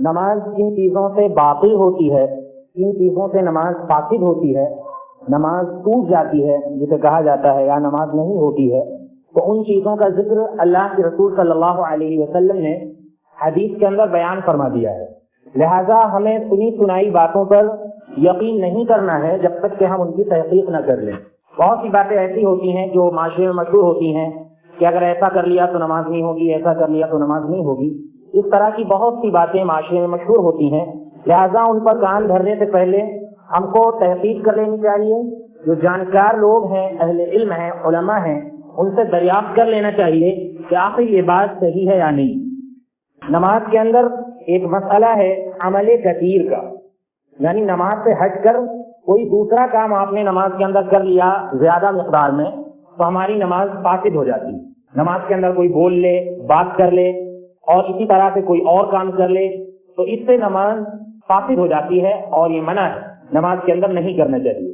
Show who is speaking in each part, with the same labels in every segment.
Speaker 1: نماز کن چیزوں سے باطل ہوتی ہے، کن چیزوں سے نماز فاسد ہوتی ہے، نماز ٹوٹ جاتی ہے جسے کہا جاتا ہے، یا نماز نہیں ہوتی ہے، تو ان چیزوں کا ذکر اللہ کے رسول صلی اللہ علیہ وسلم نے حدیث کے اندر بیان فرما دیا ہے۔ لہذا ہمیں سنی سنائی باتوں پر یقین نہیں کرنا ہے جب تک کہ ہم ان کی تحقیق نہ کر لیں۔ بہت سی باتیں ایسی ہوتی ہیں جو معاشرے میں مشہور ہوتی ہیں کہ اگر ایسا کر لیا تو نماز نہیں ہوگی، ایسا کر لیا تو نماز نہیں ہوگی، اس طرح کی بہت سی باتیں معاشرے میں مشہور ہوتی ہیں۔ لہذا ان پر کان دھرنے سے پہلے ہم کو تحقیق کر لینی چاہیے، جو جانکار لوگ ہیں، اہل علم ہیں، علماء ہیں، ان سے دریافت کر لینا چاہیے کہ آخر یہ بات صحیح ہے یا نہیں۔ نماز کے اندر ایک مسئلہ ہے عمل کثیر کا، یعنی نماز سے ہٹ کر کوئی دوسرا کام آپ نے نماز کے اندر کر لیا زیادہ مقدار میں تو ہماری نماز فاسد ہو جاتی ہے۔ نماز کے اندر کوئی بول لے، بات کر لے اور اسی طرح سے کوئی اور کام کر لے تو اس سے نماز فاسد ہو جاتی ہے، اور یہ منع ہے، نماز کے اندر نہیں کرنا چاہیے۔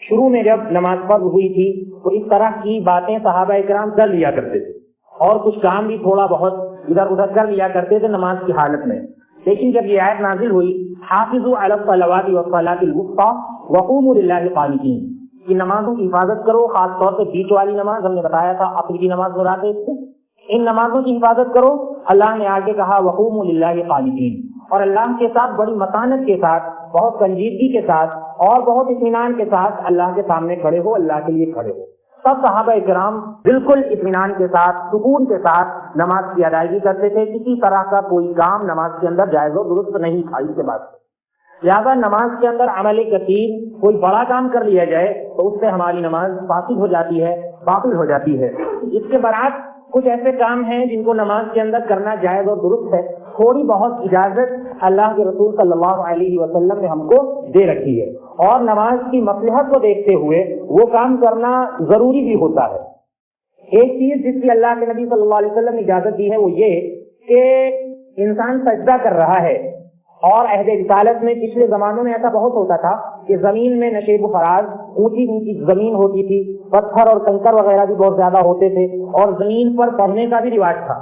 Speaker 1: شروع میں جب نماز فرض ہوئی تھی تو اس طرح کی باتیں صحابہ اکرام کر لیا کرتے تھے، اور کچھ کام بھی تھوڑا بہت ادھر ادھر کر لیا کرتے تھے نماز کی حالت میں۔ لیکن جب یہ آیت نازل ہوئی حافظوا علی الصلوات والصلاۃ الوسطی وقوموا للہ قانتین، کہ نمازوں کی حفاظت کرو، خاص طور سے بیچ والی نماز، ہم نے بتایا تھا عصر کی نماز مراد ہے، ان نمازوں کی حفاظت کرو۔ اللہ نے آگے کہا وقوموا للہ قانتین، اور اللہ کے ساتھ بڑی متانت کے ساتھ، بہت سنجیدگی کے ساتھ اور بہت اطمینان کے ساتھ اللہ کے سامنے کھڑے ہو، اللہ کے لیے کھڑے ہو۔ سب صحابہ کرام بالکل اطمینان کے ساتھ، سکون کے ساتھ نماز کی ادائیگی کرتے تھے، کسی طرح کا کوئی کام نماز کے اندر جائز و درست نہیں تھا اس کے بعد۔ لہذا نماز کے اندر عمل کثیر، کوئی بڑا کام کر لیا جائے تو اس سے ہماری نماز فاسد ہو جاتی ہے، باطل ہو جاتی ہے۔ اس کے برعکس کچھ ایسے کام ہیں جن کو نماز کے اندر کرنا جائز اور درست ہے، تھوڑی بہت اجازت اللہ کے رسول صلی اللہ علیہ وسلم نے ہم کو دے رکھی ہے، اور نماز کی مصلحت کو دیکھتے ہوئے وہ کام کرنا ضروری بھی ہوتا ہے۔ ایک چیز جس کی اللہ کے نبی صلی اللہ علیہ وسلم نے اجازت دی ہے وہ یہ کہ انسان سجدہ کر رہا ہے، اور عہد رسالت میں پچھلے زمانوں میں ایسا بہت ہوتا تھا کہ زمین میں نشیب و فراز، اونچی اونچی زمین ہوتی تھی، پتھر اور کنکر وغیرہ بھی بہت زیادہ ہوتے تھے، اور زمین پر پڑھنے کا بھی رواج تھا،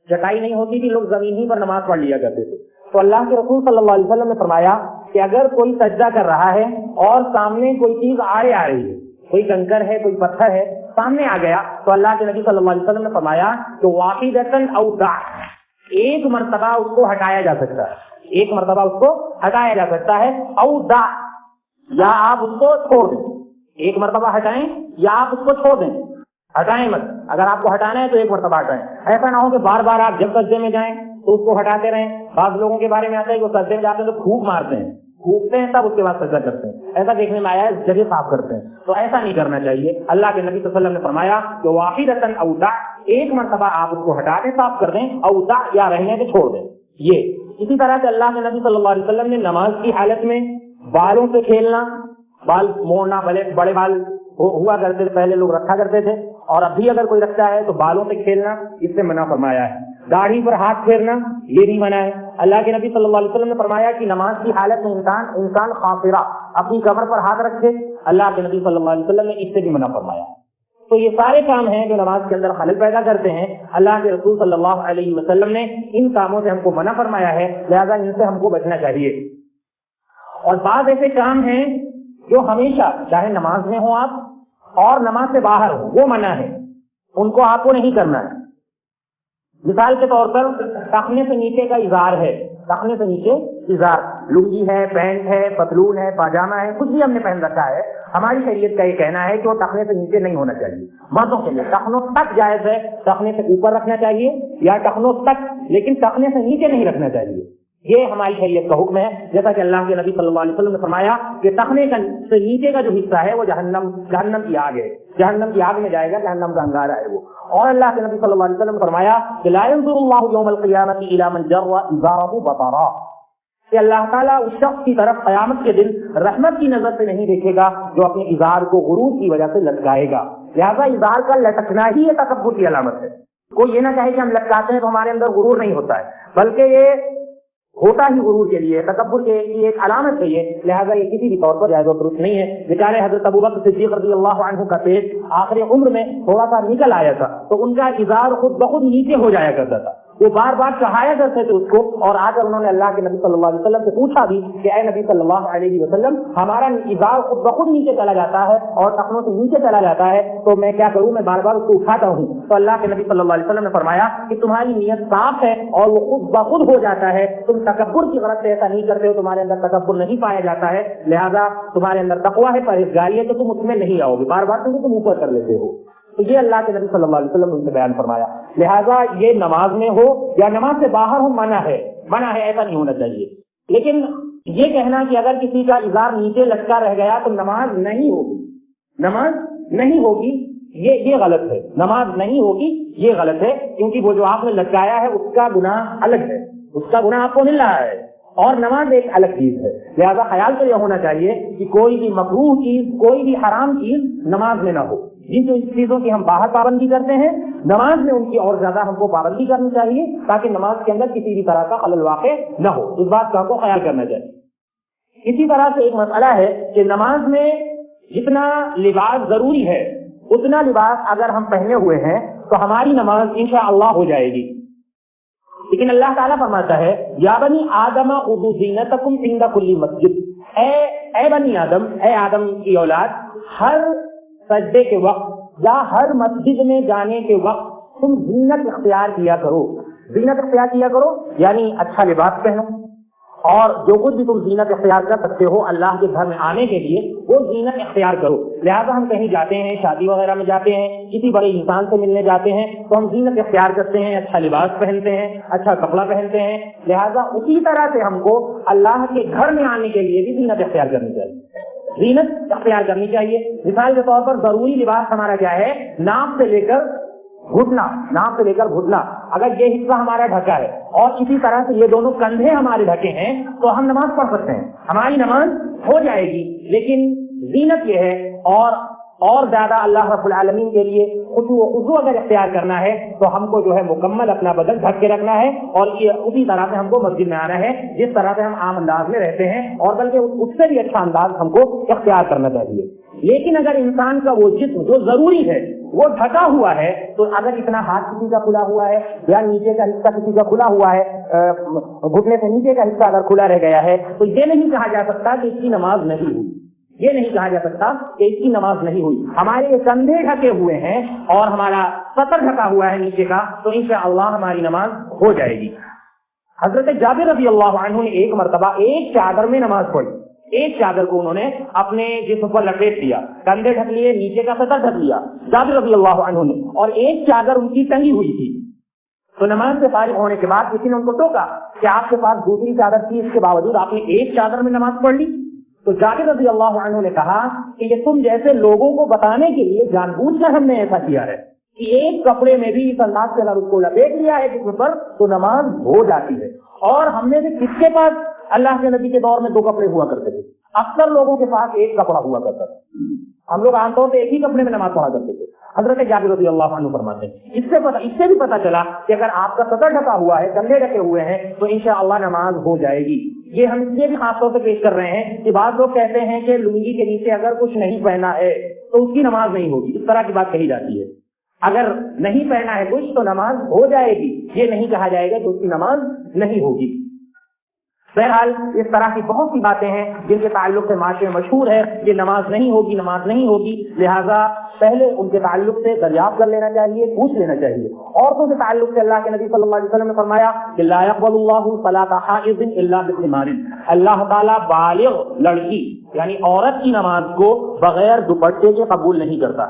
Speaker 1: چٹائی نہیں ہوتی تھی، لوگ زمین ہی پر نماز پڑھ لیا کرتے تھے۔ تو اللہ کے رسول صلی اللہ علیہ وسلم نے فرمایا کہ اگر کوئی سجدہ کر رہا ہے اور سامنے کوئی چیز آڑے آ رہی ہے، کوئی کنکر ہے، کوئی پتھر ہے، سامنے آ گیا، تو اللہ کے نبی صلی اللہ علیہ وسلم نے فرمایا کہ واحدۃ او دع، ایک مرتبہ اس کو ہٹایا جا سکتا ہے، ایک مرتبہ اس کو ہٹایا جا سکتا ہے، او دع، یا آپ اس کو چھوڑ دیں، ایک مرتبہ ہٹائیں یا آپ اس کو چھوڑ دیں، ہٹائیں مت۔ اگر آپ کو ہٹانا ہے تو ایک مرتبہ ہٹائیں، ایسا نہ ہو کہ بار بار آپ جب سجدے میں جائیں تو اس کو ہٹاتے رہیں۔ بعض لوگوں کے بارے میں آتا ہے کہ وہ سجدے میں جاتے ہیں تو پھونک مارتے ہیں، پھونکتے ہیں تب اس کے بعد سجدہ کرتے ہیں، ایسا دیکھنے میں آیا ہے، جگہ صاف کرتے ہیں، تو ایسا نہیں کرنا چاہیے۔ اللہ کے نبی صلی اللہ علیہ وسلم نے فرمایا کہ واحدۃ او دع، ایک مرتبہ آپ اس کو ہٹا دیں، صاف کر دیں، او دع، یا رہنے دیں، چھوڑ دیں۔ یہ اسی طرح سے اللہ کے نبی صلی اللہ علیہ وسلم نے نماز کی حالت میں بالوں سے کھیلنا، بال موڑنا، بڑے بال ہوا کرتے تھے پہلے لوگ رکھا کرتے تھے، اور ابھی اگر کوئی رکھتا ہے تو بالوں سے کھیلنا اس سے منع فرمایا ہے۔ داڑھی پر ہاتھ پھیرنا یہ بھی منع ہے۔ اللہ کے نبی صلی اللہ علیہ وسلم نے فرمایا کہ نماز کی حالت میں انسان خاصرہ اپنی کمر پر ہاتھ رکھے، اللہ کے نبی صلی اللہ علیہ وسلم نے اس سے بھی منع فرمایا۔ تو یہ سارے کام ہیں جو نماز کے اندر خلل پیدا کرتے ہیں، اللہ کے رسول صلی اللہ علیہ وسلم نے ان کاموں سے ہم کو منع فرمایا ہے، لہذا ان سے ہم کو بچنا چاہیے۔ اور بعض ایسے کام ہیں جو ہمیشہ، چاہے نماز میں ہو آپ اور نماز سے باہر ہو، وہ منع ہے، ان کو آپ کو نہیں کرنا ہے۔ مثال کے طور پر ٹخنے سے نیچے کا اظہار ہے، ٹخنے سے نیچے اظہار، لنگی ہے، پینٹ ہے، پتلون ہے، پاجامہ ہے، کچھ بھی ہم نے پہن رکھا ہے، ہماری شریعت کا یہ کہنا ہے کہ وہ ٹخنے سے نیچے نہیں ہونا چاہیے۔ مردوں کے لیے ٹخنوں تک جائز ہے، ٹخنے سے اوپر رکھنا چاہیے یا ٹخنوں تک، لیکن ٹخنے سے نیچے نہیں رکھنا چاہیے، یہ ہماری شریعت کا حکم ہے۔ جیسا کہ اللہ کے نبی صلی اللہ علیہ وسلم نے فرمایا کہ ٹخنے سے نیچے کا جو حصہ ہے وہ جہنم کی آگ ہے، جہنم کی آگ میں جائے گا، جہنم کا انگارہ ہے وہ۔ اور اللہ کے نبی صلی اللہ علیہ وسلم نے فرمایا کہ لا ينظر اللہ یوم القیامۃ الی من جر ازارہ بطرا، کہ اللہ تعالیٰ اس شخص کی طرف قیامت کے دن رحمت کی نظر سے نہیں دیکھے گا جو اپنے ازار کو غرور کی وجہ سے لٹکائے گا۔ لہذا ازار کا لٹکنا ہی یہ تکبر کی علامت ہے۔ کوئی یہ نہ کہے کہ ہم لٹکاتے ہیں تو ہمارے اندر غرور نہیں ہوتا ہے، بلکہ یہ ہوتا ہی غرور کے لیے، تکبر کے لیے ایک علامت ہے یہ، لہذا یہ کسی بھی طور پر جائز و درست نہیں ہے۔ بیچارے حضرت ابوبکر صدیق رضی اللہ عنہ کا پیٹ آخر عمر میں تھوڑا سا نکل آیا تھا، تو ان کا ازار خود بخود نیچے ہو جایا کرتا تھا، وہ بار بار چڑھایا کرتے تھے اس کو، اور آ کر انہوں نے اللہ کے نبی صلی اللہ علیہ وسلم سے پوچھا بھی کہ اے نبی صلی اللہ علیہ وسلم، ہمارا ازار خود بخود نیچے چلا جاتا ہے اور ٹخنوں سے نیچے چلا جاتا ہے، تو میں کیا کروں؟ میں بار بار اس کو اٹھاتا ہوں۔ تو اللہ کے نبی صلی اللہ علیہ وسلم نے فرمایا کہ تمہاری نیت صاف ہے اور وہ خود بخود ہو جاتا ہے، تم تکبر کی غرض سے ایسا نہیں کرتے ہو، تمہارے اندر تکبر نہیں پایا جاتا ہے، لہذا تمہارے اندر تقویٰ ہے، پرہیزگاری ہے، تو تم اس میں نہیں آؤ گے، بار بار تم اوپر کر لیتے ہو۔ تو یہ اللہ کے نبی صلی اللہ علیہ وسلم نے ان سے بیان فرمایا۔ لہٰذا یہ نماز میں ہو یا نماز سے باہر ہو، منع ہے ایسا نہیں ہونا چاہیے۔ لیکن یہ کہنا کہ اگر کسی کا ازار نیچے لٹکا رہ گیا تو نماز نہیں ہوگی، یہ غلط ہے، نماز نہیں ہوگی یہ غلط ہے، کیونکہ وہ جو آپ نے لٹکایا ہے اس کا گناہ الگ ہے، اس کا گناہ آپ کو مل رہا ہے، اور نماز ایک الگ چیز ہے۔ لہذا خیال تو یہ ہونا چاہیے کہ کوئی بھی مکروہ چیز، کوئی بھی حرام چیز نماز میں نہ ہو۔ جن چیزوں کی ہم باہر پابندی کرتے ہیں، نماز میں ان کی اور زیادہ ہم کو پابندی کرنی چاہیے، تاکہ نماز کے اندر کسی بھی طرح کا خلل واقع نہ ہو، اس بات کا ہم کو خیال کرنا چاہیے۔ اسی طرح سے ایک مسئلہ ہے کہ نماز میں جتنا لباس ضروری ہے اتنا لباس اگر ہم پہنے ہوئے ہیں تو ہماری نماز انشاءاللہ ہو جائے گی، لیکن اللہ تعالیٰ فرماتا ہے یا بنی آدم خذوا زینتکم عند کل مسجد، اے بنی آدم، اے آدم کی اولاد، ہر سجدے کے وقت یا ہر مسجد میں جانے کے وقت تم زینت اختیار کیا کرو، یعنی اچھا لباس پہنو، اور جو کچھ بھی تم زینت اختیار کر سکتے ہو اللہ کے گھر میں آنے کے لیے وہ زینت اختیار کرو۔ لہذا ہم کہیں جاتے ہیں، شادی وغیرہ میں جاتے ہیں، کسی بڑے انسان سے ملنے جاتے ہیں تو ہم زینت اختیار کرتے ہیں، اچھا لباس پہنتے ہیں، اچھا کپڑا پہنتے ہیں۔ لہذا اسی طرح سے ہم کو اللہ کے گھر میں آنے کے لیے بھی زینت اختیار کرنی چاہیے۔ مثال کے طور پر ضروری لباس ہمارا کیا ہے؟ ناف سے لے کر گھٹنا، اگر یہ حصہ ہمارا ڈھکا ہے اور اسی طرح سے یہ دونوں کندھے ہمارے ڈھکے ہیں تو ہم نماز پڑھ سکتے ہیں، ہماری نماز ہو جائے گی۔ لیکن زینت یہ ہے، اور زیادہ اللہ رب العالمین کے لیے خضوع اگر اختیار کرنا ہے تو ہم کو جو ہے مکمل اپنا بدن ڈھک کے رکھنا ہے، اور اسی طرح سے ہم کو مسجد میں آنا ہے جس طرح سے ہم عام انداز میں رہتے ہیں، اور بلکہ اس سے بھی اچھا انداز ہم کو اختیار کرنا چاہیے۔ لیکن اگر انسان کا وہ جسم جو ضروری ہے وہ ڈھکا ہوا ہے، تو اگر اتنا ہاتھ کسی کا کھلا ہوا ہے یا نیچے کا حصہ کسی کا کھلا ہوا ہے، گھٹنے سے نیچے کا حصہ اگر کھلا رہ گیا ہے، تو یہ نہیں کہا جا سکتا کہ اس کی نماز نہیں ہوئی، ہمارے یہ کندھے ڈھکے ہوئے ہیں اور ہمارا سطر ڈھکا ہوا ہے نیچے کا، تو انشاءاللہ ہماری نماز ہو جائے گی۔ حضرت جابر رضی اللہ عنہ نے ایک مرتبہ ایک چادر میں نماز پڑھی، ایک چادر کو انہوں نے اپنے جسم پر لپیٹ لیا، کندھے ڈھک لیے، نیچے کا سطر ڈھک لیا جابر رضی اللہ عنہ نے، اور ایک چادر ان کی ٹنگی ہوئی تھی۔ تو نماز سے فارغ ہونے کے بعد کسی نے ان کو ٹوکا کہ آپ کے پاس دوسری چادر تھی، اس کے باوجود آپ نے ایک چادر میں نماز پڑھ لی؟ تو جابر رضی اللہ عنہ نے کہا کہ یہ تم جیسے لوگوں کو بتانے کے لیے جان بوجھ کر ہم نے ایسا کیا ہے کہ ایک کپڑے میں بھی اس انداز سے اگر اس کو لپیٹ لیا ہے جسم پر تو نماز ہو جاتی ہے۔ اور ہم نے بھی کس کے پاس اللہ کے نبی کے دور میں 2 کپڑے ہوا کرتے تھے، اکثر لوگوں کے پاس ایک کپڑا ہوا کرتا تھا، ہم لوگ عام طور پہ ایک ہی کپڑے میں نماز پڑھا کرتے تھے۔ حضرت جابر رضی اللہ عنہ فرماتے ہیں اس سے بھی پتہ چلا کہ اگر آپ کا سطر ڈھکا ہوا ہے، کندھے ڈھکے ہوئے ہیں، تو انشاءاللہ نماز ہو جائے گی۔ یہ ہم اس لیے بھی خاص طور سے پیش کر رہے ہیں کہ بعض لوگ کہتے ہیں کہ لنگی کے نیچے اگر کچھ نہیں پہنا ہے تو اس کی نماز نہیں ہوگی، اس طرح کی بات کہی جاتی ہے۔ اگر نہیں پہنا ہے کچھ تو نماز ہو جائے گی، یہ نہیں کہا جائے گا کہ اس کی نماز نہیں ہوگی۔ بہرحال اس طرح کی بہت سی باتیں ہیں جن کے تعلق سے معاشرے میں مشہور ہے کہ نماز نہیں ہوگی، لہٰذا پہلے ان کے تعلق سے دریافت کر لینا چاہیے، پوچھ لینا چاہیے۔ عورتوں کے تعلق سے اللہ کے نبی صلی اللہ علیہ وسلم نے فرمایا کہ لا يقبل اللہ صلاۃ حائض الا بخمار، اللہ تعالیٰ بالغ لڑکی یعنی عورت کی نماز کو بغیر دوپٹے کے قبول نہیں کرتا،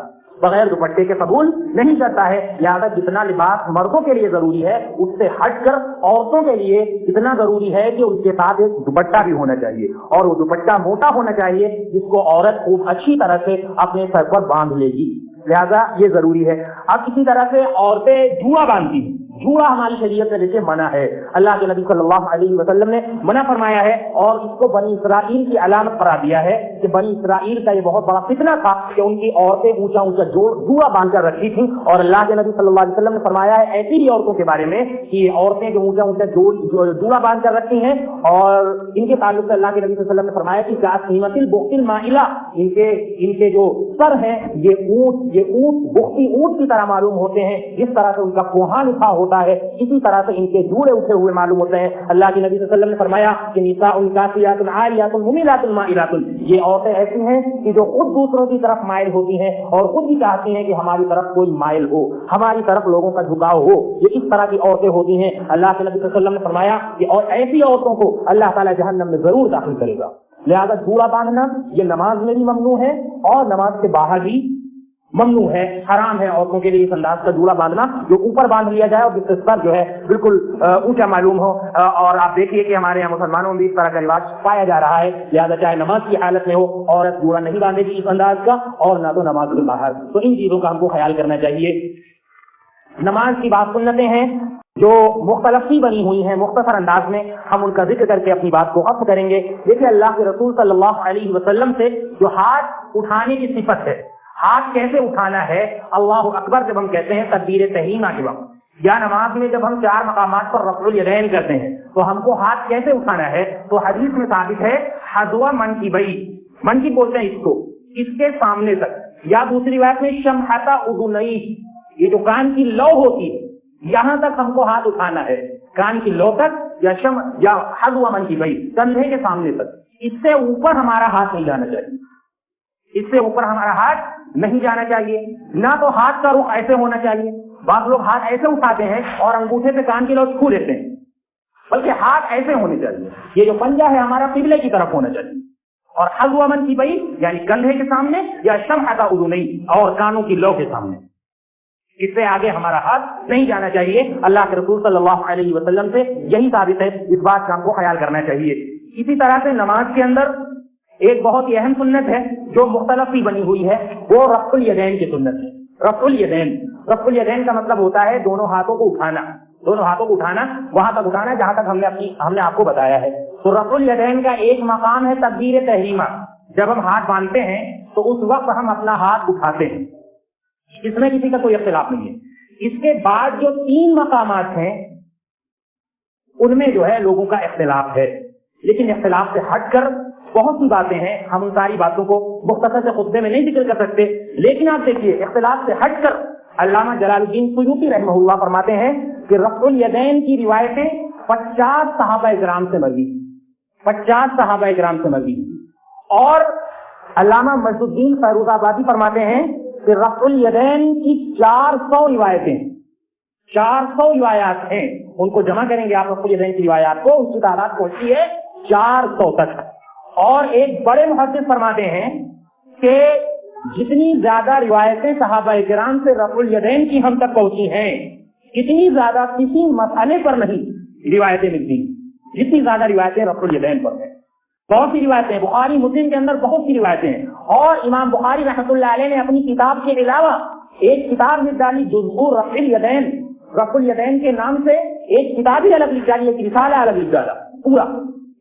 Speaker 1: ہے۔ لہذا جتنا لباس مردوں کے لیے ضروری ہے اس سے ہٹ کر عورتوں کے لیے اتنا ضروری ہے کہ ان کے ساتھ ایک دوپٹہ بھی ہونا چاہیے، اور وہ دوپٹہ موٹا ہونا چاہیے جس کو عورت خوب اچھی طرح سے اپنے سر پر باندھ لے گی، لہذا یہ ضروری ہے۔ اب اسی طرح سے عورتیں جوا باندھتی ہیں، جوا ہماری شریعت سے دیکھیں منع ہے، اللہ کے نبی صلی اللہ علیہ وسلم نے منع فرمایا ہے، اور اس کو بنی اسرائیل کی علامت قرار دیا ہے کہ بنی اسرائیل کا یہ بہت بڑا فتنہ تھا کہ ان کی عورتیں اونچا جوا باندھ کر رکھتی تھیں، اور اللہ کے نبی صلی اللہ علیہ وسلم نے فرمایا ہے ایسی بھی عورتوں کے بارے میں کہ عورتیں جو اونچا جوا باندھ کر رکھتی ہیں، اور ان کے تعلق سے اللہ کے نبی صلی اللہ علیہ وسلم نے فرمایا کہ قیمت البخت المائلہ، ان کے جو سر ہیں یہ اونٹ بختی اونٹ کی طرح معلوم ہوتے ہیں، جس طرح سے ان کا کوہان اٹھا ہوتا ہے اسی طرح سے ان کے جوڑے اٹھے ہوئے معلوم ہوتے ہیں. اللہ کے نبی صلی اللہ علیہ وسلم نے فرمایا کہ نساء کاسیات عاریات ممیلات مائلات، یہ عورتیں ایسی ہیں کہ جو خود دوسروں کی طرف مائل ہوتی ہیں اور خود بھی چاہتی ہیں کہ ہماری طرف کوئی مائل ہو، ہماری طرف لوگوں کا جھکاؤ ہو. یہ اس طرح کی عورتیں ہوتی ہیں. اللہ کے نبی صلی اللہ علیہ وسلم نے فرمایا کہ اور ایسی عورتوں کو اللہ تعالیٰ جہنم میں ضرور داخل کرے گا. لہذا جوڑا باندھنا یہ نماز میں بھی ممنوع ہے اور نماز کے باہر بھی ممنوع ہے. حرام ہے عورتوں کے لیے اس انداز کا جوڑا باندھنا جو اوپر باندھ لیا جائے اور جس پر جو ہے بالکل اونچا معلوم ہو. اور آپ دیکھیے کہ ہمارے یہاں مسلمانوں میں بھی اس طرح کا رواج پایا جا رہا ہے. لہٰذا چاہے نماز کی حالت میں ہو عورت جوڑا نہیں باندھے گی اس انداز کا، اور نہ تو نماز کے باہر. تو ان چیزوں کا ہم کو خیال کرنا چاہیے. نماز کی بات سنتیں ہیں جو مختلف سی بنی ہوئی ہیں، مختصر انداز میں ہم ان کا ذکر کر کے اپنی بات کو ختم کریں گے. دیکھیے اللہ کے رسول صلی اللہ علیہ وسلم سے جو ہاتھ اٹھانے کی صفت ہے، ہاتھ کیسے اٹھانا ہے. اللہ اکبر جب ہم کہتے ہیں تکبیر تحریمہ کے وقت، یا نماز میں جب ہم 4 مقامات پر رفع الیدین کرتے ہیں تو ہم کو ہاتھ کیسے اٹھانا ہے. تو حدیث میں ثابت ہے حذو منکبئی، منکب بولتے ہیں اس کو، اس کے سامنے تک، یا دوسری بات میں شمحۃ اذنئی، یہ جو کان کی لو ہوتی ہے یہاں تک ہم کو ہاتھ اٹھانا ہے، کان کی لو تک، یا حذو منکبئی، کندھے کے سامنے تک. اس سے اوپر ہمارا ہاتھ نہیں جانا چاہیے، اس سے اوپر ہمارا ہاتھ نہیں جانا چاہیے. نہ تو ہاتھ کا رخ ایسے ہونا چاہیے، بعض لوگ ہاتھ ایسے اٹھاتے ہیں اور انگوٹھے سے کان کی لو چھو لیتے ہیں، بلکہ ہاتھ ایسے ہونے چاہیے. یہ جو پنجہ ہے ہمارا قبلے کی طرف ہونا چاہیے. اور حذو منکبئی یعنی کندھے کے سامنے، یا شمحۃ اذنئی اور کانوں کی لو کے سامنے، اس سے آگے ہمارا ہاتھ نہیں جانا چاہیے. اللہ کے رسول صلی اللہ علیہ وسلم سے یہی ثابت ہے. اس بات کا ہم کو خیال کرنا چاہیے. اسی طرح سے نماز کے اندر ایک بہت ہی اہم سنت ہے جو مختلف ہی بنی ہوئی ہے، وہ رفع الیدین کی سنت ہے. رفع الیدین، رفع الیدین کا مطلب ہوتا ہے دونوں ہاتھوں کو اٹھانا، دونوں ہاتھوں کو اٹھانا، وہاں تک اٹھانا جہاں تک ہم نے آپ کو بتایا ہے. تو رفع الیدین کا ایک مقام ہے تکبیر تحریمہ. جب ہم ہاتھ باندھتے ہیں تو اس وقت ہم اپنا ہاتھ اٹھاتے ہیں، اس میں کسی کا کوئی اختلاف نہیں ہے. اس کے بعد جو 3 مقامات ہیں ان میں جو ہے لوگوں کا اختلاف ہے، لیکن اختلاف سے ہٹ کر بہت سی باتیں ہیں. ہم ان ساری باتوں کو مختصر سے خطبے میں نہیں ذکر کر سکتے، لیکن آپ دیکھیے اختلاف سے ہٹ کر علامہ جلال الدین سیوطی رحمہ اللہ فرماتے ہیں کہ رفع الیدین کی روایتیں 50 صحابہ کرام سے مروی، 50 صحابہ کرام سے مروی. اور علامہ مجد الدین فیروز آبادی فرماتے ہیں کہ رفع الیدین کی 400 روایتیں، 400 روایات ہیں. ان کو جمع کریں گے آپ رفع الیدین کی روایات کو، اس کی تعداد پہنچتی ہے 400 تک. اور ایک بڑے محدث فرماتے ہیں کہ جتنی زیادہ روایتیں صحابہ کرام سے رفع الیدین کی ہم تک پہنچی ہیں، اتنی زیادہ کسی مسئلے پر نہیں روایتیں ملتی جتنی زیادہ روایتیں رفع الیدین پر ہیں. بہت سی روایتیں بخاری مسلم کے اندر بہت سی روایتیں ہیں. اور امام بخاری رحمۃ اللہ علیہ نے اپنی کتاب کے علاوہ ایک کتاب لکھ ڈالی جزء رفع الیدین، رفع الیدین کے نام سے ایک کتاب ہی الگ لکھ ڈالی، ایک رسالہ الگ لکھ ڈالا پورا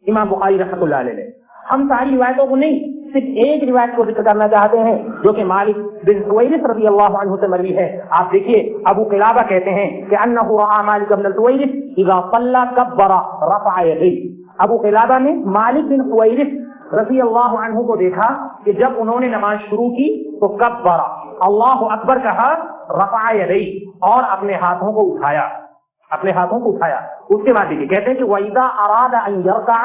Speaker 1: امام بخاری رحمۃ اللہ علیہ نے. ہم ساری روایتوں کو نہیں، صرف ایک روایت کو ذکر کرنا چاہتے ہیں جو کہ مالک بن حویرث رضی اللہ عنہ سے مروی ہے. آپ دیکھیے ابو قلابہ کہتے ہیں کہ انہ رأى مالک بن الحویرث اذا صلى كبر رفع يديه. ابو قلابہ نے مالک بن حویرث رضی اللہ عنہ کو دیکھا کہ جب انہوں نے نماز شروع کی تو کبر، اللہ اکبر کہا، رفع يديه اور اپنے ہاتھوں کو اٹھایا، اپنے ہاتھوں کو اٹھایا. اس کے بعد دیکھیے کہتے ہیں کہ وَإِذَا أَرَادَ أَن يَرْكَعَ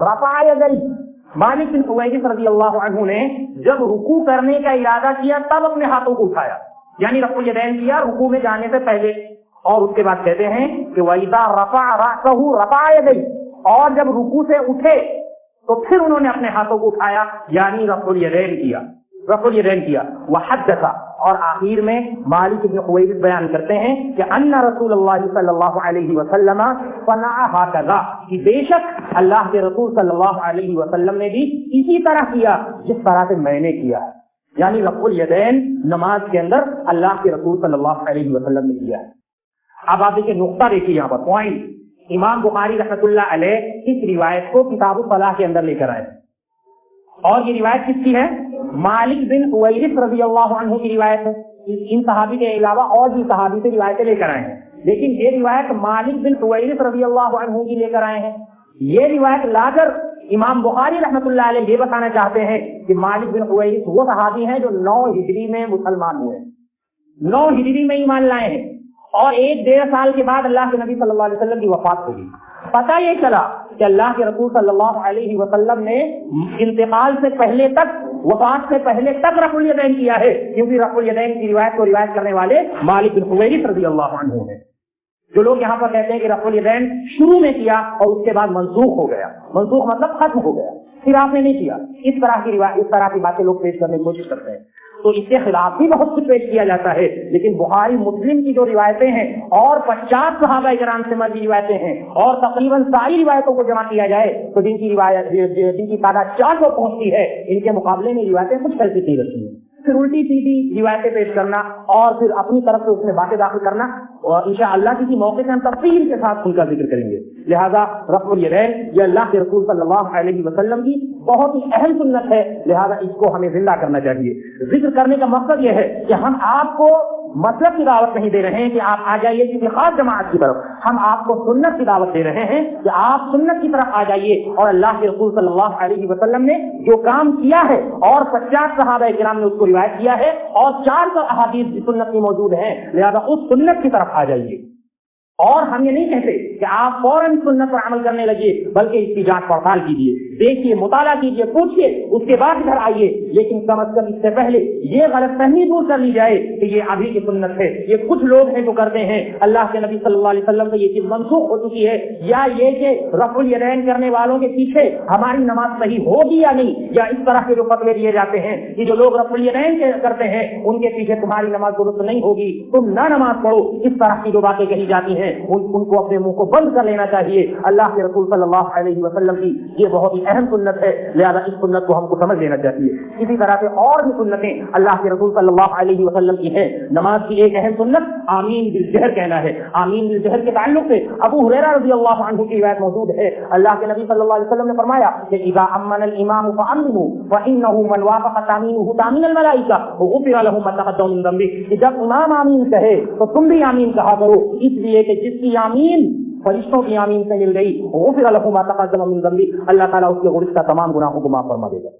Speaker 1: رَفَعَ يَدَيْهِ. مالک بن حویرث رضی اللہ عنہ نے جب رکوع کرنے کا ارادہ کیا تب اپنے ہاتھوں کو اٹھایا، یعنی رفع الیدین کیا رکوع میں جانے سے پہلے. اور اس کے بعد کہتے ہیں کہ وَإِذَا رَفَعَ رَأْسَهُ رَفَعَ يَدَيْهِ. اور جب رکوع سے اٹھے تو پھر انہوں نے اپنے ہاتھوں کو اٹھایا، یعنی رفع الیدین کیا، رفع الیدین کیا. وحدث، اور آخر میں مالک بن حویرث بیان کرتے ہیں کہ ان رسول اللہ صلی اللہ علیہ وسلم صنع هكذا، کہ بے شک اللہ کے رسول صلی اللہ علیہ وسلم نے بھی اسی طرح کیا جس طرح سے میں نے کیا، یعنی رفع الیدین نماز کے اندر اللہ کے رسول صلی اللہ علیہ وسلم نے کیا. اب آپ دیکھیے نقطہ دیکھیے یہاں پر پوائنٹ. امام بخاری رحمۃ اللہ علیہ اس روایت کو کتاب الصلاح کے اندر لے کر آئے، اور یہ روایت کس کی ہے؟ مالک بن حویرث رضی اللہ عنہ کی روایت ہے. ان صحابی کے علاوہ اور بھی صحابی سے روایتیں لے کر آئے ہیں، لیکن یہ روایت مالک بن حویرث رضی اللہ عنہ کی لے کر آئے ہیں. یہ روایت لا کر امام بخاری رحمۃ اللہ علیہ یہ بتانا چاہتے ہیں کہ مالک بن حویرث وہ صحابی ہیں جو 9 ہجری میں مسلمان ہوئے، 9 ہجری میں ایمان لائے ہیں. اور 1-1.5 سال کے بعد اللہ کے نبی صلی اللہ علیہ وسلم کی وفات ہوگی. پتہ یہ چلا کہ اللہ کے رسول صلی اللہ علیہ وسلم نے انتقال سے پہلے تک، وفات سے پہلے تک رفع الیدین کیا ہے، کیونکہ رفع الیدین کی روایت کو روایت کرنے والے مالک بن حویرث رضی اللہ عنہ ہیں. جو لوگ یہاں پر کہتے ہیں کہ رفع الیدین شروع میں کیا اور اس کے بعد منسوخ ہو گیا، منسوخ مطلب ختم ہو گیا، پھر آپ نے نہیں کیا، اس طرح کی روایت، اس طرح کی باتیں لوگ پیش کرنے کی کوشش کرتے ہیں. تو اس کے خلاف بھی بہت کچھ پیش کیا جاتا ہے. لیکن بخاری مسلم کی جو روایتیں ہیں اور 50 صحابہ کرام سے مروی روایتیں ہیں اور تقریباً ساری روایتوں کو جمع کیا جائے تو جن کی تعداد 400 پہنچتی ہے، ان کے مقابلے میں روایتیں کچھ حیثیت نہیں رکھتی ہیں. پھر الٹی سیدھی روایتیں پیش کرنا اور پھر اپنی طرف سے اس میں باتیں داخل کرنا، اور انشاءاللہ کسی موقع سے ہم تفصیل کے ساتھ ان کا ذکر کریں گے. لہذا رفع الیدین یہ اللہ کے رسول صلی اللہ علیہ وسلم کی بہت ہی اہم سنت ہے، لہذا اس کو ہمیں زندہ کرنا چاہیے. ذکر کرنے کا مقصد یہ ہے کہ ہم آپ کو مطلب کی دعوت نہیں دے رہے ہیں کہ آپ آ جائیے کسی خاص جماعت کی طرف، ہم آپ کو سنت کی دعوت دے رہے ہیں کہ آپ سنت کی طرف آ جائیے. اور اللہ کے رسول صلی اللہ علیہ وسلم نے جو کام کیا ہے اور 50 صحابہ کرام نے اس کو روایت کیا ہے اور 400 احادیث سنت کی موجود ہیں، لہذا اس سنت کی طرف آ جائیے. اور ہم یہ نہیں کہتے کہ آپ فوراً سنت پر عمل کرنے لگیے، بلکہ اس کی جانچ پڑتال کیجیے، دیکھیے، مطالعہ کیجیے، پوچھیے، اس کے بعد ادھر آئیے. لیکن کم از کم اس سے پہلے یہ غلط فہمی دور کر لی جائے کہ یہ ابھی کی سنت ہے، یہ کچھ لوگ ہیں جو کرتے ہیں، اللہ کے نبی صلی اللہ علیہ وسلم سے یہ چیز منسوخ ہو چکی ہے، یا یہ کہ رفع الیدین کرنے والوں کے پیچھے ہماری نماز صحیح ہوگی یا نہیں، یا اس طرح کے جو فتوے دیے جاتے ہیں کہ جو لوگ رفع الیدین کرتے ہیں ان کے پیچھے تمہاری نماز درست نہیں ہوگی، تم نہ نماز پڑھو، اس طرح کی جو باتیں کہی جاتی ہیں ان کو اپنے منہ کو بند کر لینا چاہیے. اللہ کے رسول صلی اللہ علیہ وسلم کی یہ بہت ہی اہم سنت ہے، لہذا اس سنت کو ہم کو سمجھ لینا چاہیے. اسی طرح سے اور بھی سنتیں اللہ کے رسول صلی اللہ علیہ وسلم کی ہیں. نماز کی ایک اہم سنت آمین بالجہر کہنا ہے. آمین بالجہر کے تعلق سے ابو ہریرہ رضی اللہ عنہ کی روایت موجود ہے. اللہ کے نبی صلی اللہ علیہ وسلم نے فرمایا کہ اذا امن الامام فامنوا فانه من وافق تامینه تامین الملائکہ غفر له ما تقدم من ذنبه. جب امام آمین کہے تو تم بھی آمین کہا کرو، اس لیے کہ جس کی آمین فرشتوں کی آمین سے مل گئی غفر له ما تقدم من ذنبه، اللہ تعالیٰ اس کے گزشتہ تمام گناہوں کو معاف فرما دے گا.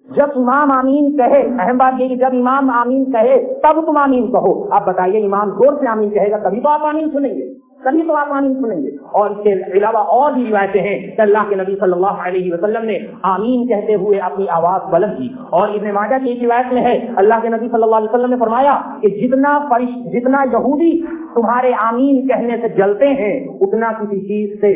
Speaker 1: جب امام آمین کہے، اہم بات یہ کہ جب امام آمین کہے تب تم آمین کہو. آپ بتائیے، امام زور سے آمین کہے گا تبھی تو آپ آمین سنیں گے، تبھی تو آپ آمین سنیں گے. اور اس کے علاوہ اور بھی روایتیں ہیں کہ اللہ کے نبی صلی اللہ علیہ وسلم نے آمین کہتے ہوئے اپنی آواز بلند کی. اور ابن ماجہ کی ایک روایت میں ہے اللہ کے نبی صلی اللہ علیہ وسلم نے فرمایا کہ جتنا یہودی تمہارے آمین کہنے سے جلتے ہیں اتنا کسی چیز سے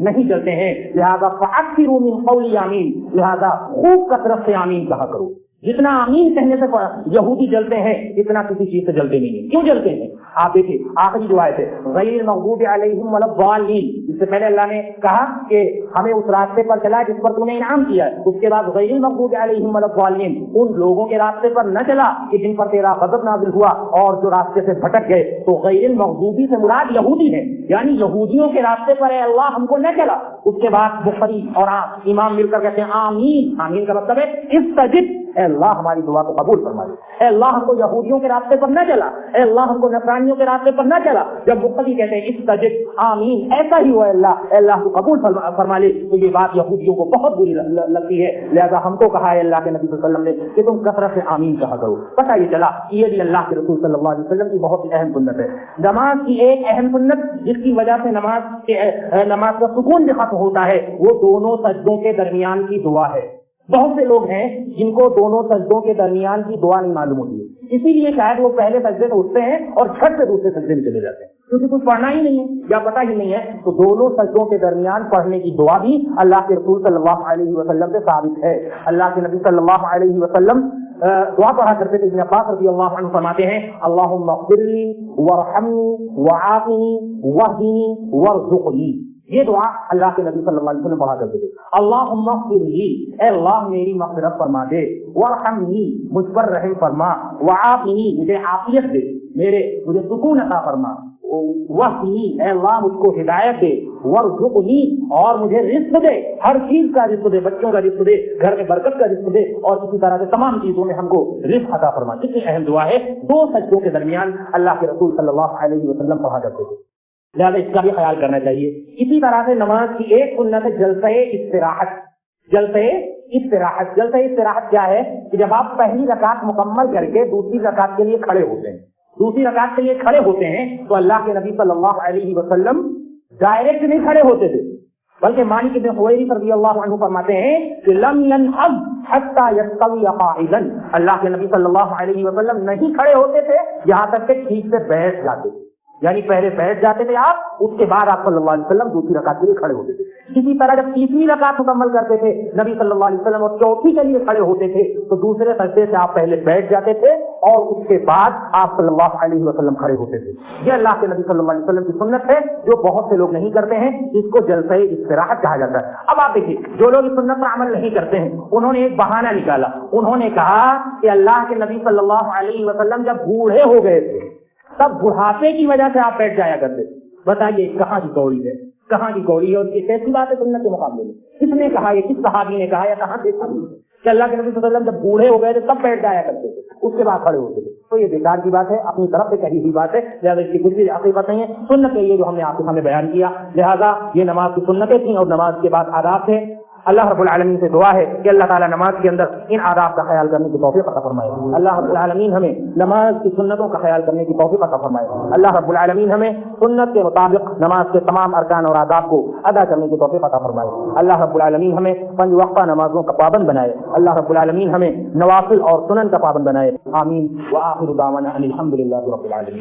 Speaker 1: نہیں جلتے ہیں، لہذا فاکثروا من قول آمین، لہذا خوب کثرت سے آمین کہا کرو. جتنا آمین کہنے سے یہودی جلتے ہیں اتنا کسی چیز سے جلتے نہیں ہیں. کیوں جلتے ہیں؟ آپ دیکھیے آخری جو آیت ہے غیر المغضوب علیہم ولا الضالین، اس سے پہلے اللہ نے کہا کہ ہمیں اس راستے پر چلا جس پر تم نے انعام کیا، اس کے بعد غیر المغضوب علیہم ولا الضالین، ان لوگوں کے راستے پر نہ چلا کہ جن پر تیرا غضب نازل ہوا اور جو راستے سے بھٹک گئے. تو غیر المغضوبی سے مراد یہودی ہے، یعنی یہودیوں کے راستے پر اے اللہ ہم کو نہ چلا. اس کے بعد بخاری اور امام مل کر کہتے ہیں آمین. آمین کا مطلب ہے استجب، اے اللہ ہماری دعا کو قبول فرما لے. اے اللہ ہم کو یہودیوں کے راستے پر نہ چلا، اے اللہ ہم کو نصرانیوں کے راستے پر نہ چلا. جب مقتدی کہتے ہیں استجب آمین، ایسا ہی ہوا اللہ، اے اللہ کو قبول فرما لے، تو یہ بات یہودیوں کو بہت بری لگتی ہے. لہذا ہم کو کہا ہے اللہ کے نبی صلی اللہ علیہ وسلم نے کہ تم کثرت سے آمین کہا کرو. پتہ یہ چلا یہ بھی اللہ کے رسول صلی اللہ علیہ وسلم کی بہت ہی اہم سنت ہے. نماز کی ایک اہم سنت جس کی وجہ سے نماز کا سکون بھی ختم ہوتا ہے، وہ دونوں سجدوں کے درمیان کی دعا ہے. بہت سے لوگ ہیں جن کو دونوں سجدوں کے درمیان کی دعا نہیں معلوم ہوتی ہے، اسی لیے شاید وہ پہلے سجدے سے اٹھتے ہیں اور جھٹ سے دوسرے سجدے میں چلے جاتے ہیں، کیونکہ کچھ پڑھنا ہی نہیں ہے یا پتہ ہی نہیں ہے. تو دونوں سجدوں کے درمیان پڑھنے کی دعا بھی اللہ کے رسول صلی اللہ علیہ وسلم سے ثابت ہے. اللہ کے نبی صلی اللہ علیہ وسلم دعا پڑھا کرتے تھے. ابن عباس رضی اللہ عنہ فرماتے ہیں اللہم اغفر لی وارحمنی وعافنی واہدنی وارزقنی. یہ دعا اللہ کے نبی صلی اللہ علیہ وسلم پڑھا کرتے تھے. اللہم اغفر لی، اے اللہ میری مغفرت فرما دے، وارحمنی مجھ پر رحم فرما، وعافنی مجھے عافیت دے، مجھے سکون عطا فرما، واہدنی اے اللہ مجھ کو ہدایت دے، وارزقنی اور مجھے رزق دے، ہر چیز کا رزق دے، بچوں کا رزق دے، گھر میں برکت کا رزق دے، اور اسی طرح سے تمام چیزوں میں ہم کو رزق عطا فرما. کتنی اہم دعا ہے، دو سجدوں کے درمیان اللہ کے رسول صلی اللہ علیہ وسلم پڑھا کرتے تھے. لہٰذا اس کا بھی خیال کرنا چاہیے. اسی طرح سے نماز کی ایک سنت ہے جلسہ استراحت. جلسہ استراحت کیا ہے کہ جب آپ پہلی رکعت مکمل کر کے دوسری رکعت کے لیے کھڑے ہوتے ہیں دوسری رکعت کے لیے کھڑے ہوتے ہیں تو اللہ کے نبی صلی اللہ علیہ وسلم ڈائریکٹ نہیں کھڑے ہوتے تھے، بلکہ مالک بن حویرث رضی اللہ عنہ فرماتے ہیں کہ لم ينهض حتى يستوي قاعدا، اللہ کے نبی صلی اللہ علیہ وسلم نہیں کھڑے ہوتے تھے یہاں تک کہ ٹھیک سے بیٹھ جاتے تھے، یعنی پہلے بیٹھ جاتے تھے آپ، اس کے بعد آپ صلی اللہ علیہ وسلم دوسری رکعت کے لیے کھڑے ہوتے تھے۔ اسی طرح جب تیسری رکعت مکمل کرتے تھے نبی صلی اللہ علیہ وسلم اور چوتھی کے لیے کھڑے ہوتے تھے تو دوسرے سجدے سے آپ پہلے بیٹھ جاتے تھے اور اس کے بعد آپ صلی اللہ علیہ وسلم کھڑے ہوتے تھے۔ یہ اللہ کے نبی صلی اللہ علیہ وسلم کی سنت ہے جو بہت سے لوگ نہیں کرتے ہیں، اس کو جلسہ استراحت کہا جاتا ہے۔ اب آپ دیکھیے جو لوگ اس سنت پر عمل نہیں کرتے ہیں انہوں نے ایک بہانہ نکالا، انہوں نے کہا کہ اللہ کے نبی صلی اللہ علیہ وسلم جب بوڑھے ہو گئے تھے تب بڑھاپے کی وجہ سے آپ بیٹھ جایا کرتے تھے۔ بتائیے کہاں کی کوڑی ہے، کہاں کی کوڑی ہے، اور یہ کیسی بات ہے سنت کے مقابلے میں؟ کس نے کہا، یہ کس صحابی نے کہا، یا کہاں سے کہ اللہ کے نبی صلی اللہ علیہ وسلم جب بوڑھے ہو گئے تھے تب بیٹھ جایا کرتے تھے، اس کے بعد کھڑے ہوتے تھے؟ تو یہ بیکار کی بات ہے، اپنی طرف سے کہی ہوئی بات ہے، لہٰذا اس کی کچھ بھی حقیقت نہیں ہے۔ سنت یہ جو ہم نے آپ کے سامنے بیان کیا، لہٰذا یہ نماز کی سنتیں تھیں اور نماز کے بعد آداب تھے۔ اللہ رب العالمین سے دعا ہے کہ اللہ تعالیٰ نماز کے اندر ان آداب کا خیال کرنے کی توفیق عطا فرمائے۔ اللہ رب العالمین ہمیں نماز کی سنتوں کا خیال کرنے کی توفیق عطا فرمائے۔ اللہ رب العالمین ہمیں سنت کے مطابق نماز کے تمام ارکان اور آداب کو ادا کرنے کی توفیق عطا فرمائے۔ اللہ رب العالمین ہمیں 5 وقتہ نمازوں کا پابند بنائے۔ اللہ رب العالمین ہمیں نوافل اور سنن کا پابند بنائے۔ آمین۔ وآخر دعوانا ان الحمد للہ رب العالمین۔